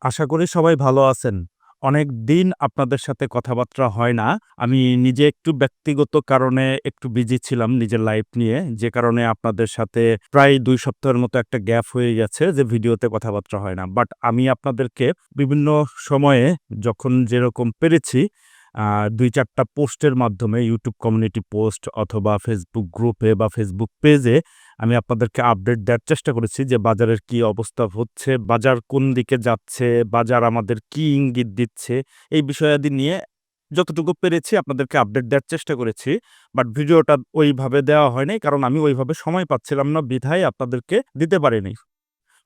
আশা করি সবাই ভালো আছেন। অনেকদিন আপনাদের সাথে কথাবার্তা হয় না। আমি নিজে একটু ব্যক্তিগত কারণে একটু বিজি ছিলাম নিজের লাইফ নিয়ে। যে কারণে আপনাদের সাথে প্রায় ২ সপ্তাহের মতো একটা গ্যাপ হয়ে গেছে যে ভিডিওতে কথাবার্তা হয় না। বাট আমি আপনাদেরকে বিভিন্ন সময়ে যখন যেরকম পেরেছি ২-৪ টা পোস্টের মাধ্যমে YouTube কমিউনিটি পোস্ট অথবা Facebook গ্রুপে বা Facebook পেজে আমি আপনাদেরকে আপডেট দেওয়ার চেষ্টা করেছি যে বাজারের কি অবস্থা হচ্ছে, বাজার কোন দিকে যাচ্ছে, বাজার আমাদের কি ইঙ্গিত দিচ্ছে, এই বিষয়াদি নিয়ে যতটুকু পেরেছি আপনাদেরকে আপডেট দেওয়ার চেষ্টা করেছি। বাট ভিডিওটা ওইভাবে দেওয়া হয় নাই। কারণ আমি ওইভাবে সময় পাচ্ছিলাম না বিধায় আপনাদেরকে দিতে পারিনি।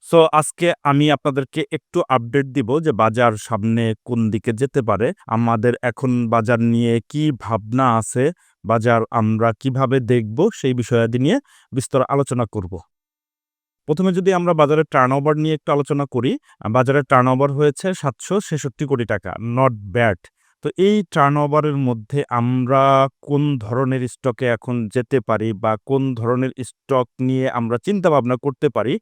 সো আজকে আমি আপনাদেরকে একটু আপডেট দিব যে বাজার সামনে কোন দিকে যেতে পারে। আমাদের এখন বাজার নিয়ে কি ভাবনা আছে, বাজার আমরা কিভাবে দেখব সেই বিষয়াদি নিয়ে বিস্তর আলোচনা করব। ১ম এ যদি আমরা বাজারের টার্নওভার নিয়ে একটু আলোচনা করি, বাজারের টার্নওভার হয়েছে ৳৭৬৬ কোটি টাকা। Not bad. তো এই টার্নওভারের মধ্যে আমরা কোন ধরনের স্টকে এখন যেতে পারি বা কোন ধরনের স্টক নিয়ে আমরা চিন্তাভাবনা করতে পারি,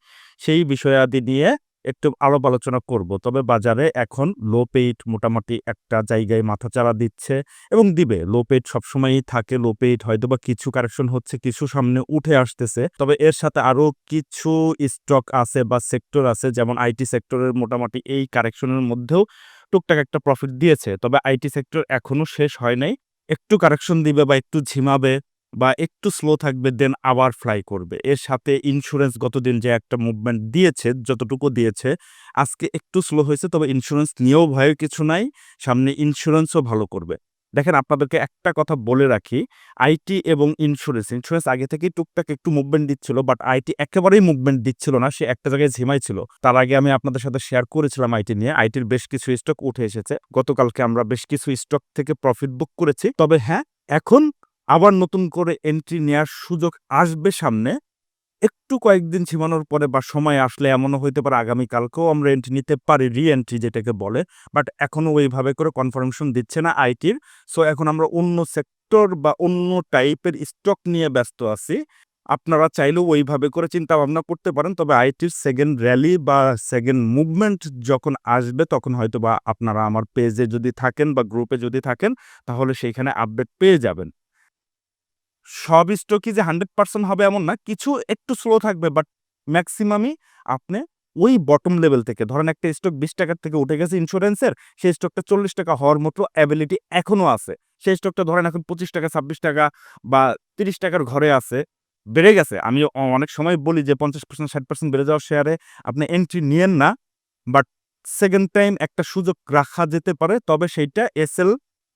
সেই বিষয়াদি নিয়ে একটু আলাপ আলোচনা করব। তবে বাজারে এখন লো পেইড মোটামুটি একটা জায়গায় মাথাচাড়া দিচ্ছে এবং দিবে। লো পেইড সবসময়ই থাকে। লো পেইড হয়তোবা কিছু কারেকশন হচ্ছে, কিছু সামনে উঠে আসতেছে। তবে এর সাথে আরো কিছু স্টক আছে বা সেক্টর আছে যেমন আইটি সেক্টরের মোটামুটি এই কারেকশনের মধ্যেও টুকটাক একটা প্রফিট দিয়েছে। তবে আইটি সেক্টর এখনো শেষ হয় নাই। একটু কারেকশন দিবে বা একটু ঝিমাবে বা একটু স্লো থাকবে দেন আবার ফ্লাই করবে। এর সাথে ইন্সুরেন্স গতদিন যে একটা মুভমেন্ট দিয়েছে, যতটুকু দিয়েছে, আজকে একটু স্লো হয়েছে। তবে ইন্সুরেন্স নিয়েও ভয়ের কিছু নাই। সামনে ইন্সুরেন্সও ভালো করবে। দেখেন আপনাদেরকে একটা কথা বলে রাখি, আইটি এবং ইন্সুরেন্স আগে থেকেই টুকটাক একটু মুভমেন্ট দিচ্ছিল। বাট আইটি একেবারেই মুভমেন্ট দিচ্ছিল না। সে একটা জায়গায় ঝিমাই ছিল। তার আগে আমি আপনাদের সাথে শেয়ার করেছিলাম আইটি নিয়ে। আইটির বেশ কিছু স্টক উঠে এসেছে। গতকালকে আমরা বেশ কিছু স্টক থেকে প্রফিট বুক করেছি। তবে হ্যাঁ, এখন আবার নতুন করে এন্ট্রি নেয়ার সুযোগ আসবে সামনে। একটু কয়েকদিন ঝিমানোর পরে বা সময় আসলে এমনও হইতে পারে আগামীকালকেও আমরা এন্ট্রি নিতে পারি, রি-এন্ট্রি যেটাকে বলে। বাট এখনো ওইভাবে করে কনফার্মেশন দিচ্ছে না আইটির। সো এখন আমরা অন্য সেক্টর বা অন্য টাইপের স্টক নিয়ে ব্যস্ত আছি। আপনারা চাইলেও ওইভাবে করে চিন্তাভাবনা করতে পারেন। তবে আইটির সেকেন্ড র‍্যালি বা সেকেন্ড মুভমেন্ট যখন আসবে তখন হয়তোবা আপনারা আমার পেজে যদি থাকেন বা গ্রুপে যদি থাকেন তাহলে সেইখানে আপডেট পেয়ে যাবেন। সব স্টকই যে 100% হবে এমন না। কিছু একটু স্লো থাকবে বাট মেক্সিমামই আপনি ওই বটম লেভেল থেকে ধরেন একটা স্টক ৳২০ থেকে উঠে গেছে ইন্সুরেন্সের, সেই স্টকটা ৳৪০ হওয়ার মতো এবিলিটি এখনো আছে। সেই স্টকটা ধরেন এখন ৳২৫, ৳২৬ বা ৳৩০ র ঘরে আছে। বেড়ে গেছে। আমি অনেক সময় বলি যে ৫০% ৬০% বেড়ে যাওয়ার শেয়ারে আপনি এন্ট্রি নিয়েন না। বাট সেকেন্ড টাইম একটা সুযোগ রাখা যেতে পারে। তবে সেইটা এসএল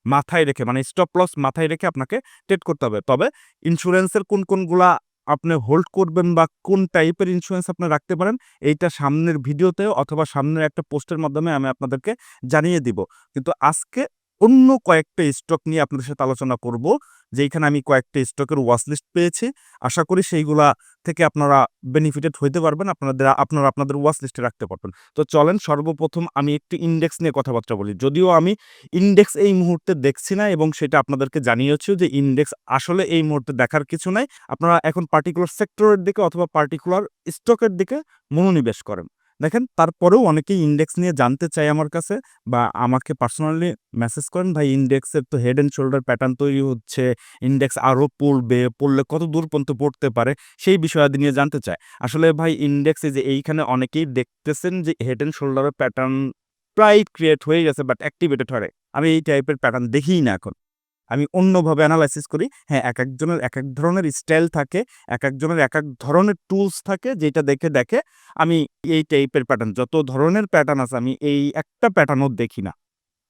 মাথায় রেখে মানে স্টপ লস মাথায় রেখে আপনাকে ট্রেড করতে হবে। তবে ইন্সুরেন্সের কোনগুলা আপনি হোল্ড করবেন বা কোন টাইপের ইন্সুরেন্স আপনি রাখতে পারেন, এইটা সামনের ভিডিওতে অথবা সামনের একটা পোস্টের মাধ্যমে আমি আপনাদেরকে জানিয়ে দিব। কিন্তু আজকে অন্য কয়েকটা স্টক নিয়ে আপনাদের সাথে আলোচনা করব, যেইখানে আমি কয়েকটা স্টকের ওয়াচ লিস্ট পেয়েছি। আশা করি সেইগুলা থেকে আপনারা বেনিফিটেড হইতে পারবেন। আপনারা আপনাদের ওয়াচ লিস্টে রাখতে পারবেন। তো চলেন সর্বপ্রথম আমি একটু ইন্ডেক্স নিয়ে কথাবার্তা বলি। যদিও আমি ইন্ডেক্স এই মুহূর্তে দেখছি না এবং সেটা আপনাদেরকে জানিয়েছিও যে ইন্ডেক্স আসলে এই মুহূর্তে দেখার কিছু নাই। আপনারা এখন পার্টিকুলার সেক্টরের দিকে অথবা পার্টিকুলার স্টকের দিকে মনোনিবেশ করেন। দেখেন তারপরেও অনেকেই ইন্ডেক্স নিয়ে জানতে চায় আমার কাছে বা আমাকে পার্সোনালি মেসেজ করেন, "ভাই ইন্ডেক্সের তো হেড অ্যান্ড শোল্ডার প্যাটার্ন তৈরি হচ্ছে। ইন্ডেক্স আরো পড়বে, পড়লে কত দূর পর্যন্ত পড়তে পারে?" সেই বিষয়াদি নিয়ে জানতে চায়। আসলে ভাই ইন্ডেক্স এই যে এইখানে অনেকেই দেখতেছেন যে হেড অ্যান্ড শোল্ডারের প্যাটার্ন প্রায় ক্রিয়েট হয়ে গেছে বাট অ্যাক্টিভেটেড হয় নাই। আমি এই টাইপের প্যাটার্ন দেখিই না এখন। আমি অন্যভাবে এনালাইসিস করি। হ্যাঁ, একেকজনের একেক ধরনের স্টাইল থাকে, একেকজনের একেক ধরনের টুলস থাকে যেটা দেখে আমি এই টাইপের প্যাটার্ন যত ধরনের প্যাটার্ন আছে আমি এই একটা প্যাটার্নও দেখি না।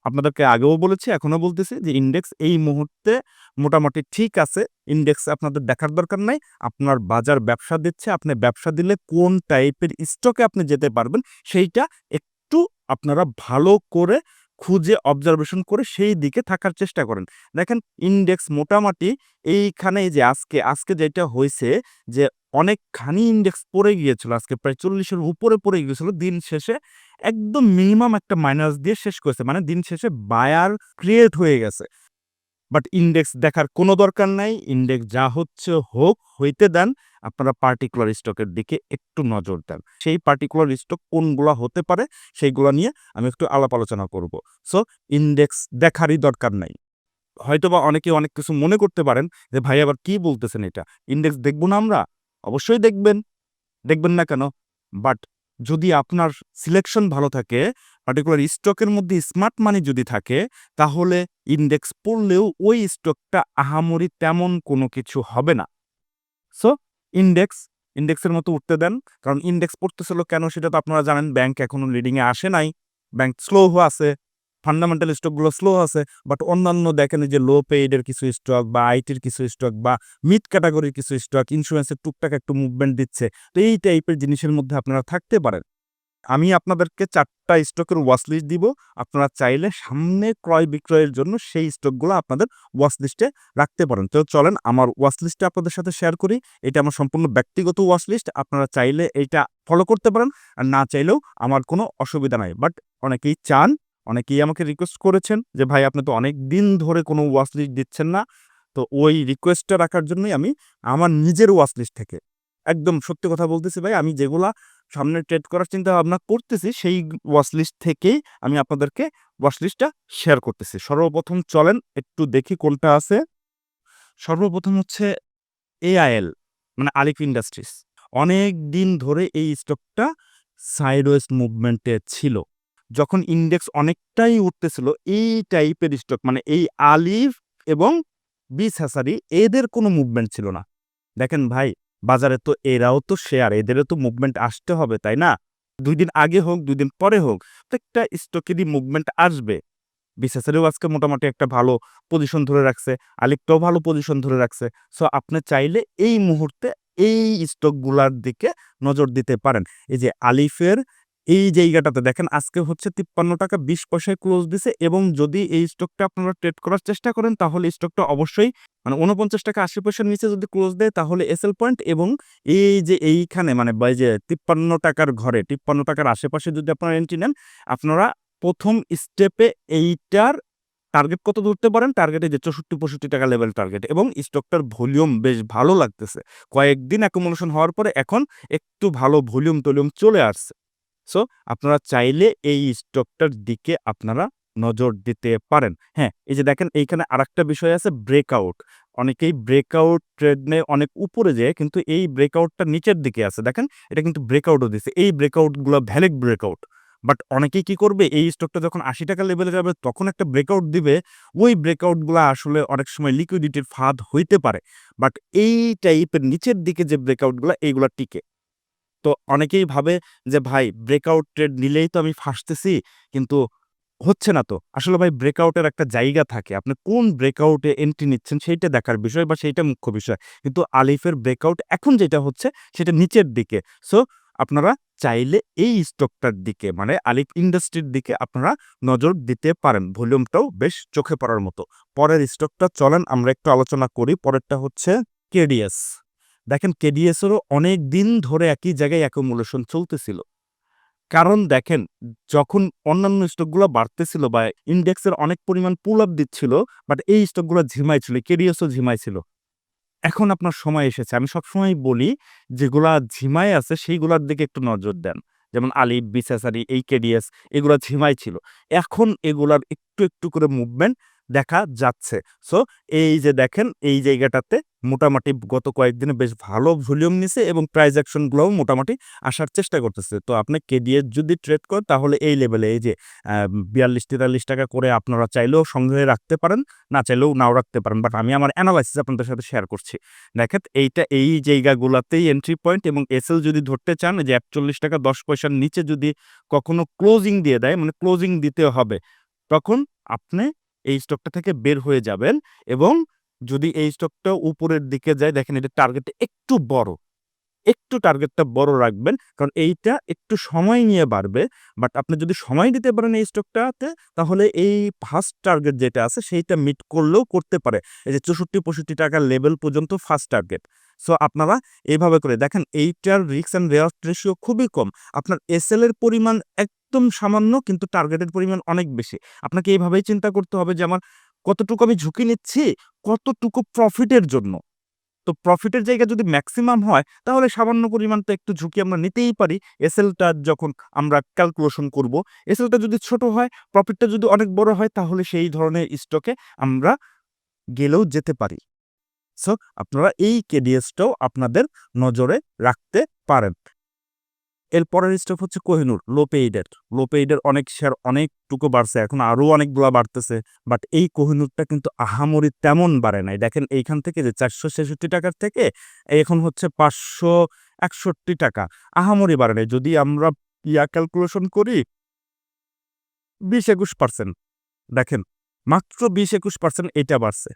আপনাদেরকে আগেও বলেছি, এখনো বলতেছি যে ইন্ডেক্স এই মুহূর্তে মোটামুটি ঠিক আছে। ইন্ডেক্স আপনাদের দেখার দরকার নাই। আপনার বাজার ব্যবসা দিচ্ছে। আপনি ব্যবসা দিলে কোন টাইপের স্টকে আপনি যেতে পারবেন সেইটা একটু আপনারা ভালো করে খুঁজে অবজারভেশন করে সেই দিকে থাকার চেষ্টা করেন। দেখেন ইন্ডেক্স মোটামুটি এইখানে এই যে আজকে যেটা হইছে যে অনেকখানি ইন্ডেক্স পড়ে গিয়েছিল। আজকে প্রায় ৪০ এর উপরে পড়ে গিয়েছিল। দিন শেষে একদম মিনিমাম একটা মাইনাস দিয়ে শেষ করেছে। মানে দিন শেষে বায়ার ক্রিয়েট হয়ে গেছে। বাট ইনডেক্স দেখার কোনো দরকার নাই। ইনডেক্স যা হচ্ছে হোক, হইতে দেন। আপনারা পার্টিকুলার স্টকের দিকে একটু নজর দেন। সেই পার্টিকুলার স্টক কোনগুলা হতে পারে সেইগুলা নিয়ে আমি একটু আলাপ আলোচনা করব। সো ইনডেক্স দেখারই দরকার নাই। হয়তোবা অনেকে অনেক কিছু মনে করতে পারেন যে, "ভাই আবার কি বলতেছেন এটা? ইনডেক্স দেখব না আমরা?" অবশ্যই দেখবেন। দেখবেন না কেন? বাট যদি আপনার সিলেকশন ভালো থাকে, পার্টিকুলার স্টকের মধ্যে স্মার্ট মানি যদি থাকে, তাহলে ইনডেক্স পড়লেও ওই স্টকটা আহামরি তেমন কোনো কিছু হবে না। সো ইনডেক্স, ইনডেক্সের মতো উঠতে দেন। কারণ ইনডেক্স পড়তেছিল কেন সেটা তো আপনারা জানেন। ব্যাংক এখনো লিডিং এ আসে নাই। ব্যাংক স্লো আছে। ফান্ডামেন্টাল স্টকগুলো স্লো আছে। বাট অন্যান্য দেখেন এই যে লো পেইড এর কিছু স্টক বা আইটির কিছু স্টক বা মিড ক্যাটেগরির কিছু স্টক, ইন্সুরেন্সের টুকটাক একটু মুভমেন্ট দিচ্ছে। তো এই টাইপের জিনিসের মধ্যে আপনারা থাকতে পারেন। আমি আপনাদেরকে ৪ টা স্টকের ওয়াচ লিস্ট দিব। আপনারা চাইলে সামনে ক্রয়-বিক্রয়ের জন্য সেই স্টকগুলো আপনাদের ওয়াচ লিস্টে রাখতে পারেন। তো চলেন আমার ওয়াচ লিস্টটা আপনাদের সাথে শেয়ার করি। এটা আমার সম্পূর্ণ ব্যক্তিগত ওয়াচ লিস্ট। আপনারা চাইলে এইটা ফলো করতে পারেন। আর না চাইলেও আমার কোনো অসুবিধা নাই। বাট অনেকেই চান, অনেকেই আমাকে রিকোয়েস্ট করেছেন যে, "ভাই আপনি তো অনেক দিন ধরে কোনো ওয়াচ লিস্ট দিচ্ছেন না।" তো ওই রিকোয়েস্টটা রাখার জন্যই আমি আমার নিজের ওয়াচ লিস্ট থেকে একদম সত্যি কথা বলতেছি ভাই, আমি যেগুলা সামনে ট্রেড করার চিন্তাভাবনা করতেছি, সেই ওয়াচ লিস্ট থেকেই আমি আপনাদেরকে ওয়াচ লিস্টটা শেয়ার করতেছি। সর্বপ্রথম চলেন একটু দেখি কোনটা আছে। সর্বপ্রথম হচ্ছে AIL মানে আলিফ ইন্ডাস্ট্রিজ। অনেকদিন ধরে এই স্টকটা সাইডওয়েজ মুভমেন্টে ছিল। যখন ইনডেক্স অনেকটাই উঠতেছিল, এই টাইপের স্টক মানে এই আলিফ এবং বিএসএসআরই এদের কোনো মুভমেন্ট ছিল না। দেখেন ভাই, বাজারে তো এরাও তো শেয়ার, এদেরও তো মুভমেন্ট আসতে হবে, তাই না? ২ দিন আগে হোক, ২ দিন পরে হোক, প্রত্যেকটা স্টকেরই মুভমেন্ট আসবে। বিসিএসেরও আজকে মোটামুটি একটা ভালো পজিশন ধরে রাখছে। আলিফটাও ভালো পজিশন ধরে রাখছে। সো আপনি চাইলে এই মুহূর্তে এই স্টকগুলার দিকে নজর দিতে পারেন। এই যে আলিফের এই জায়গাটাতে দেখেন আজকে হচ্ছে ৳৫৩.২০ ক্লোজ দিছে এবং যদি এই স্টকটা আপনারা ট্রেড করার চেষ্টা করেন তাহলে স্টকটা অবশ্যই মানে ৳৪৯.৮০ র নিচে যদি ক্লোজ দেয় তাহলে এসএল পয়েন্ট এবং এই যে এইখানে মানে বা এই যে ৳৫৩ র ঘরে ৳৫৩ র আশেপাশে যদি আপনারা এন্ট্রি নেন, আপনারা ১ম স্টেপে এইটার টার্গেট কত ধরতে পারেন? টার্গেট এই যে ৳৬৪-৬৫ লেভেল টার্গেট এবং স্টকটার ভলিউম বেশ ভালো লাগতেছে। কয়েকদিন অ্যাকুমুলেশন হওয়ার পরে এখন একটু ভালো ভলিউম-টলিউম চলে আসছে। সো আপনারা চাইলে এই স্টকটার দিকে আপনারা নজর দিতে পারেন। হ্যাঁ, এই যে দেখেন এইখানে আরেকটা বিষয় আছে ব্রেকআউট। অনেকেই ব্রেকআউট ট্রেড নেয় অনেক উপরে যেয়ে কিন্তু এই ব্রেকআউটটা নিচের দিকে আছে। দেখেন এটা কিন্তু ব্রেকআউটও দিছে। এই ব্রেকআউটগুলা ভ্যালিড ব্রেকআউট। বাট অনেকেই কি করবে এই স্টকটা যখন ৳৮০ লেভেলে যাবে তখন একটা ব্রেকআউট দিবে। ওই ব্রেকআউটগুলা আসলে অনেক সময় লিকুইডিটির ফাঁদ হইতে পারে। বাট এই টাইপের নিচের দিকে যে ব্রেকআউটগুলা এইগুলা টিকে। তো অনেকেই ভাবে যে ভাই ব্রেকআউট ট্রেড নিলেই তো আমি ফাঁসতেছি, কিন্তু হচ্ছে না তো। আসলে ভাই ব্রেকআউটের একটা জায়গা থাকে। আপনি কোন ব্রেকআউটে এন্ট্রি নিচ্ছেন সেইটা দেখার বিষয় বা সেইটা মুখ্য বিষয়। কিন্তু আলিফের ব্রেকআউট এখন যেটা হচ্ছে সেটা নিচের দিকে। সো আপনারা চাইলে এই স্টকটার দিকে মানে আলিফ ইন্ডাস্ট্রির দিকে আপনারা নজর দিতে পারেন। ভলিউমটাও বেশ চোখে পড়ার মতো। পরের স্টকটা চলেন আমরা একটু আলোচনা করি। পরেরটা হচ্ছে কেডিএস। দেখেন কেডিএসেরও অনেকদিন ধরে একই জায়গায় অ্যাকুমুলেশন চলতেছিল। কারণ দেখেন, যখন অন্যান্য স্টকগুলা বাড়তেছিল বা ইনডেক্সের অনেক পরিমাণ পুল আপ দিচ্ছিল, বাট এই স্টকগুলা ঝিমাইছিল, কেডিএসও ঝিমাইছিল। এখন আপনার সময় এসেছে। আমি সবসময়ই বলি, যেগুলা ঝিমায় আছে সেইগুলার দিকে একটু নজর দেন। যেমন আলিফ, বিসিএসআরই, এই কেডিএস এগুলা ঝিমাই ছিল। এখন এগুলার একটু করে মুভমেন্ট দেখা যাচ্ছে। সো এই যে দেখেন এই জায়গাটাতে মোটামুটি গত কয়েকদিনে বেশ ভালো ভলিউম নিছে এবং প্রাইস অ্যাকশন গুলাও মোটামুটি আসার চেষ্টা করতেছে। তো আপনি কেডিএস যদি ট্রেড করেন তাহলে এই লেভেলে এই যে ৳৪২-৪৩ করে আপনারা চাইলেও সংগ্রহে রাখতে পারেন, না চাইলেও নাও রাখতে পারেন। বাট আমি আমার এনালাইসিস আপনাদের সাথে শেয়ার করছি। দেখেন এইটা এই জায়গাগুলাতেই এন্ট্রি পয়েন্ট এবং এসএল যদি ধরতে চান যে ৳৪১.১০ র নিচে যদি কখনো ক্লোজিং দিয়ে দেয়, মানে ক্লোজিং দিতে হবে, তখন আপনি এই স্টকটা থেকে বের হয়ে যাবেন এবং যদি এই স্টকটা উপরের দিকে যায় দেখেন এটার টার্গেটটা একটু বড়। একটু টার্গেটটা বড় রাখবেন। কারণ এইটা একটু সময় নিয়ে বাড়বে। বাট আপনি যদি সময় দিতে পারেন এই স্টকটাতে তাহলে এই ফার্স্ট টার্গেট যেটা আছে সেইটা মিট করলেও করতে পারে। এই যে ৳৬৪-৬৫ লেভেল পর্যন্ত ফার্স্ট টার্গেট। সো আপনারা এভাবে করে দেখেন এইটার রিস্ক অ্যান্ড রেওয়ার্ড রেশিও খুবই কম। আপনার এসএল এর পরিমাণ একদম সামান্য কিন্তু টার্গেটের পরিমাণ অনেক বেশি। আপনাকে এভাবেই চিন্তা করতে হবে যে আমার কতটুকু আমি ঝুঁকি নিচ্ছি, কতটুকু প্রফিটের জন্য। তো প্রফিটের জায়গা যদি ম্যাক্সিমাম হয়, তাহলে সামান্য পরিমাণ তো একটু ঝুঁকি আমরা নিতেই পারি। এসএলটা যখন আমরা ক্যালকুলেশন করব, এসএলটা যদি ছোট হয়, প্রফিটটা যদি অনেক বড় হয়, তাহলে সেই ধরনের স্টকে আমরা গেলেও যেতে পারি। সো আপনারা এই কেডিএসটাও আপনাদের নজরে রাখতে পারেন। এর পরের স্টক হচ্ছে কোহিনূর, লো পেইডের। লো পেইডের অনেক শেয়ার অনেকটুকু বাড়ছে, এখন আরো অনেকগুলা বাড়তেছে। বাট এই কোহিনূরটা কিন্তু আহামরি তেমন বাড়ে নাই। দেখেন এইখান থেকে যে ৳৪৬৬ থেকে এখন হচ্ছে ৳৫৬১ আহামরি বাড়ে নাই। যদি আমরা ক্যালকুলেশন করি ২০-২১% দেখেন, মাত্র ২০-২১% এটা বাড়ছে।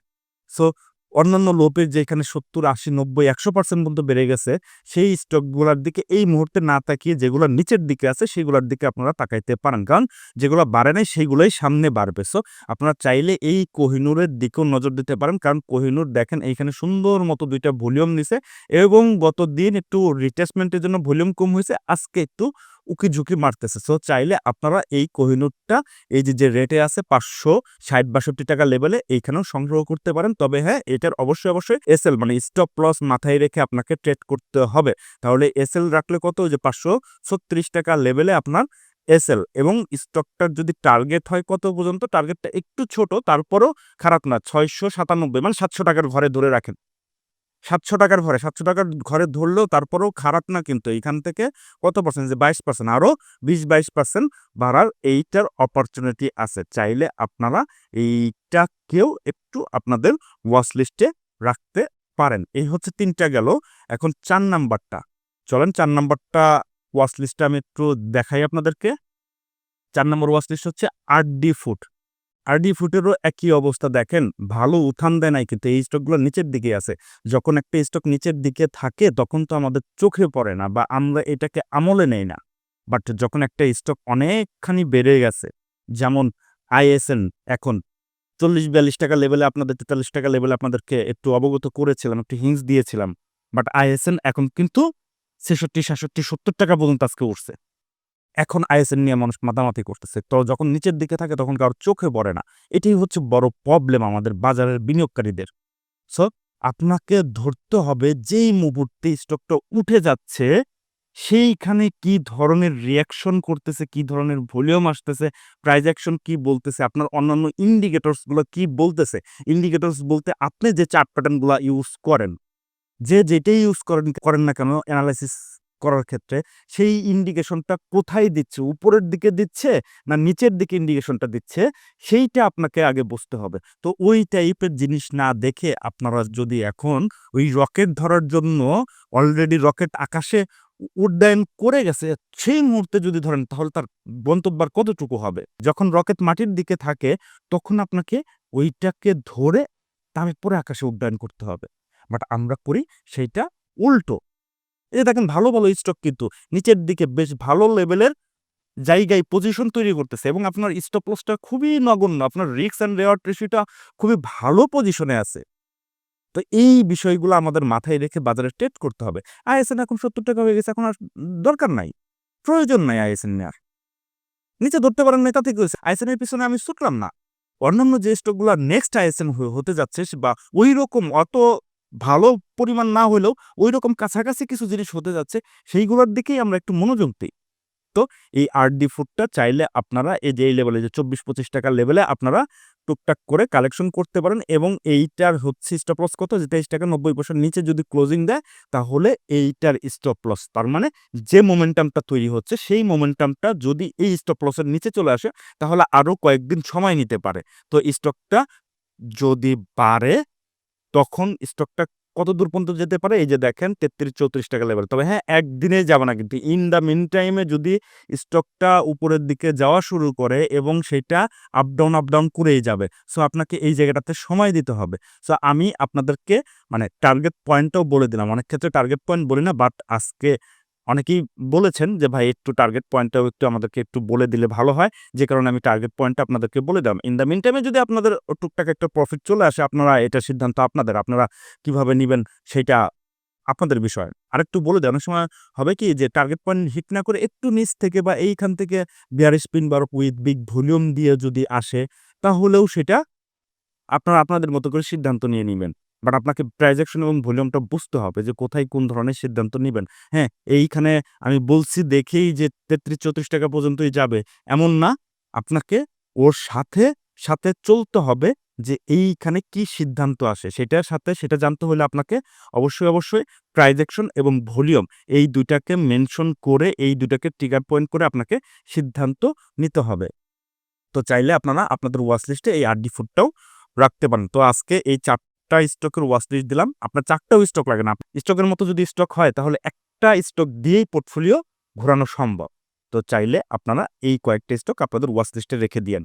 সো অন্যান্য লোপের যেখানে ৭০, ৮০, ৯০, ১০০% পর্যন্ত বেড়ে গেছে, সেই স্টকগুলার দিকে এই মুহূর্তে না তাকিয়ে যেগুলা নিচের দিকে আছে সেগুলার দিকে আপনারা তাকাইতে পারেন। কারণ যেগুলা বাড়ে নাই সেগুলাই সামনে বাড়বে। সো আপনারা চাইলে এই কোহিনূরের দিকেও নজর দিতে পারেন। কারণ কোহিনূর দেখেন এইখানে সুন্দর মতো ২ টা ভলিউম নিছে এবং গতদিন একটু রিট্রেসমেন্টের জন্য ভলিউম কম হইছে। আজকে একটু উকি-ঝুঁকি মারতেছে। সো চাইলে আপনারা এই কোহিনূরটা এই যে রেটে আছে ৳৫৬০-৬২ লেভেলে এইখানেও সংগ্রহ করতে পারেন। তবে হ্যাঁ, এটার অবশ্যই এসএল মানে স্টপ লস মাথায় রেখে আপনাকে ট্রেড করতে হবে। তাহলে এসএল রাখলে কত? ওই যে ৳৫৩৬ লেভেলে আপনার এসএল এবং স্টকটার যদি টার্গেট হয় কত পর্যন্ত? টার্গেটটা একটু ছোট, তারপরেও খারাপ না। ৬৯৭ মানে ৳৭০০ ঘরে ধরে রাখেন। ৳৭০০ ঘরে, ৳৭০০ ঘরে ধরলেও তারপরেও খারাপ না কিন্তু। এইখান থেকে কত পার্সেন্ট? যে 22% আরো ২০-২২% বাড়ার এইটার অপরচুনিটি আছে। চাইলে আপনারা এইটাকেও একটু আপনাদের ওয়াচ লিস্টে রাখতে পারেন। এই হচ্ছে ৩ টা গেল। এখন ৪ নাম্বারটা। চলেন ৪ নাম্বারটা ওয়াচ লিস্টটা আমি একটু দেখাই আপনাদেরকে। ৪ নম্বর ওয়াচ লিস্ট হচ্ছে আরডি ফুড। আরডি ফুডেরও একই অবস্থা দেখেন, ভালো উঠান দেয় নাই কিন্তু এই স্টকগুলো নিচের দিকেই আছে। যখন একটা স্টক নিচের দিকে থাকে তখন তো আমাদের চোখে পড়ে না বা আমরা এটাকে আমলে নেই না। বাট যখন একটা স্টক অনেকখানি বেড়ে গেছে, যেমন আইএসএন এখন ৳৪০-৪২ লেভেলে আপনাদের ৳৪৩ লেভেলে আপনাদেরকে একটু অবগত করেছিলাম, একটু হিন্টস দিয়েছিলাম। বাট আইএসএন এখন কিন্তু ৳৬৬, ৳৬৭, ৳৭০ পর্যন্ত আজকে উঠছে। এখন আইএসএন নিয়ে মানুষ মাতামাতি করতেছে। তো যখন নিচের দিকে থাকে তখন কারো চোখে পড়ে না। এটাই হচ্ছে বড় প্রবলেম আমাদের বাজারের বিনিয়োগকারীদের। সো আপনাকে ধরতে হবে যেই মুহূর্তে স্টকটা উঠে যাচ্ছে, সেইখানে কি ধরনের রিঅ্যাকশন করতেছে, কি ধরনের ভলিউম আসতেছে, প্রাইস অ্যাকশন কি বলতেছে, আপনার অন্যান্য ইন্ডিকেটরস গুলা কি বলতেছে। ইন্ডিকেটরস বলতে আপনি যে চার্ট প্যাটার্ন গুলা ইউজ করেন, যে যেটাই ইউজ করেন না কেন এনালাইসিস করার ক্ষেত্রে, সেই ইন্ডিকেশনটা কোথায় দিচ্ছে? উপরের দিকে দিচ্ছে না নিচের দিকে ইন্ডিকেশনটা দিচ্ছে? সেইটা আপনাকে আগে বুঝতে হবে। তো ওই টাইপের জিনিস না দেখে আপনারা যদি এখন ওই রকেট ধরার জন্য অলরেডি রকেট আকাশে উড্ডয়ন করে গেছে, সেই মুহূর্তে যদি ধরেন তাহলে তার গন্তব্য আর কতটুকু হবে? যখন রকেট মাটির দিকে থাকে তখন আপনাকে ওইটাকে ধরে তারপরে আকাশে উড্ডয়ন করতে হবে। বাট আমরা করি সেইটা উল্টো। এই যে দেখেন ভালো স্টক কিন্তু নিচের দিকে বেশ ভালো লেভেলের জায়গায় পজিশন তৈরি করতেছে এবং আপনার স্টপ লসটা খুবই নগণ্য। আপনার রিস্ক অ্যান্ড রেওয়ার্ড রেশিওটা খুবই ভালো পজিশনে আছে। তো এই বিষয়গুলো আমাদের মাথায় রেখে বাজারে ট্রেড করতে হবে। আইএসএন এখন ৳৭০ হয়ে গেছে। এখন আর দরকার নাই। প্রয়োজন নাই আইএসএন নেয়ার। নিচে ধরতে পারেন নাই তাতে কি হইছে? আইএসএন এর পিছনে আমি ছুটলাম না। অন্যান্য যে স্টকগুলা নেক্সট আইএসএন হতে যাচ্ছে বা ঐরকম অত ভালো পরিমাণ না হইলেও ঐরকম কাছাকাছি কিছু জিনিস হতে যাচ্ছে, সেইগুলোর দিকেই আমরা একটু মনোযোগ দেই। তো এই আরডি ফুডটা চাইলে আপনারা এই যে এই লেভেলে যে ৳২৪-৳২৫ লেভেলে আপনারা টুকটাক করে কালেকশন করতে পারেন এবং এইটার হচ্ছে স্টপ লস কত? যে ৳২৩.৯০ নিচে যদি ক্লোজিং দেয় তাহলে এইটার স্টপ লস। তার মানে যে মোমেন্টামটা তৈরি হচ্ছে সেই মোমেন্টামটা যদি এই স্টপ লসের নিচে চলে আসে তাহলে আরো কয়েকদিন সময় নিতে পারে। তো স্টকটা যদি বাড়ে তখন স্টকটা কতদূর পর্যন্ত যেতে পারে? এই যে দেখেন ৳৩৩-৩৪ লেভেল। তবে হ্যাঁ, একদিনে যাবে না কিন্তু। ইন দ্য মিন টাইম এ যদি স্টকটা উপরের দিকে যাওয়া শুরু করে এবং সেটা আপ ডাউন করেই যাবে। সো আপনাকে এই জায়গাটাতে সময় দিতে হবে। সো আমি আপনাদেরকে মানে টার্গেট পয়েন্টটাও বলে দিলাম। অনেক ক্ষেত্রে টার্গেট পয়েন্ট বলি না, বাট আজকে অনেকেই বলেছেন যে, "ভাই একটু টার্গেট পয়েন্টটাও একটু আমাদেরকে একটু বলে দিলে ভালো হয়।" যে কারণে আমি টার্গেট পয়েন্টটা আপনাদেরকে বলে দিলাম। ইন দ্য মিন টাইম এ যদি আপনাদের টুকটাক একটা প্রফিট চলে আসে, আপনারা এটার সিদ্ধান্ত আপনাদের। আপনারা কিভাবে নিবেন সেইটা আপনাদের বিষয়। আরেকটু বলে দেই, অনেক সময় হবে কি যে টার্গেট পয়েন্ট হিট না করে একটু নিচ থেকে বা এইখান থেকে bearish pin bar with big volume দিয়ে যদি আসে, তাহলেও সেটা আপনারা আপনাদের মতো করে সিদ্ধান্ত নিয়ে নিবেন। বাট আপনাকে ট্রান্সেকশন এবং ভলিউমটা বুঝতে হবে যে কোথায় কোন ধরনের সিদ্ধান্ত নিবেন। হ্যাঁ, এইখানে আমি বলছি দেখেই যে ৩৩-৩৪ টাকা পর্যন্তই যাবে, এমন না। আপনাকে ওর সাথে চলতে হবে যে এইখানে কি সিদ্ধান্ত আসে সেটার সাথে সেটা জানতে হলে আপনাকে অবশ্যই ট্রান্সেকশন এবং ভলিউম এই ২ টাকে মেনশন করে এই ২ টাকে ট্রিগার পয়েন্ট করে আপনাকে সিদ্ধান্ত নিতে হবে। তো চাইলে আপনারা আপনাদের ওয়াচ লিস্টে এই RD ফুডটাও রাখতে পারেন। তো আজকে এই ৪ টা স্টকের ওয়াচ লিস্ট দিলাম। আপনার ৪ টাও স্টক লাগে না। স্টকের মতো যদি স্টক হয় তাহলে একটা স্টক দিয়েই পোর্টফোলিও ঘোরানো সম্ভব। তো চাইলে আপনারা এই কয়েকটা স্টক আপনাদের ওয়াচ লিস্টে রেখে দিয়েন।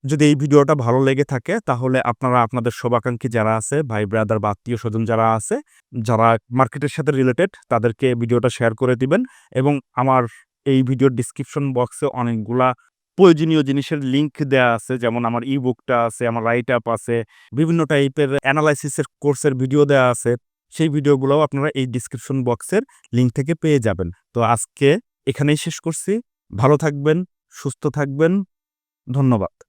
যদি এই ভিডিওটা ভালো লেগে থাকে তাহলে আপনারা আপনাদের শুভাকাঙ্ক্ষী যারা আছে, ভাই ব্রাদার বা আত্মীয়স্বজন যারা আছে, যারা মার্কেটের সাথে রিলেটেড তাদেরকে ভিডিওটা শেয়ার করে দিবেন এবং আমার এই ভিডিওর ডেসক্রিপশন বক্সে অনেকগুলা প্রয়োজনীয় জিনিসের লিংক দেয়া আছে। যেমন আমার ই-বুকটা আছে, আমার রাইট আপ আছে, বিভিন্ন টাইপের এনালাইসিসের কোর্সের ভিডিও দেয়া আছে। সেই ভিডিওগুলোও আপনারা এই ডেসক্রিপশন বক্সের লিংক থেকে পেয়ে যাবেন। তো আজকে এখানেই শেষ করছি। ভালো থাকবেন, সুস্থ থাকবেন। ধন্যবাদ।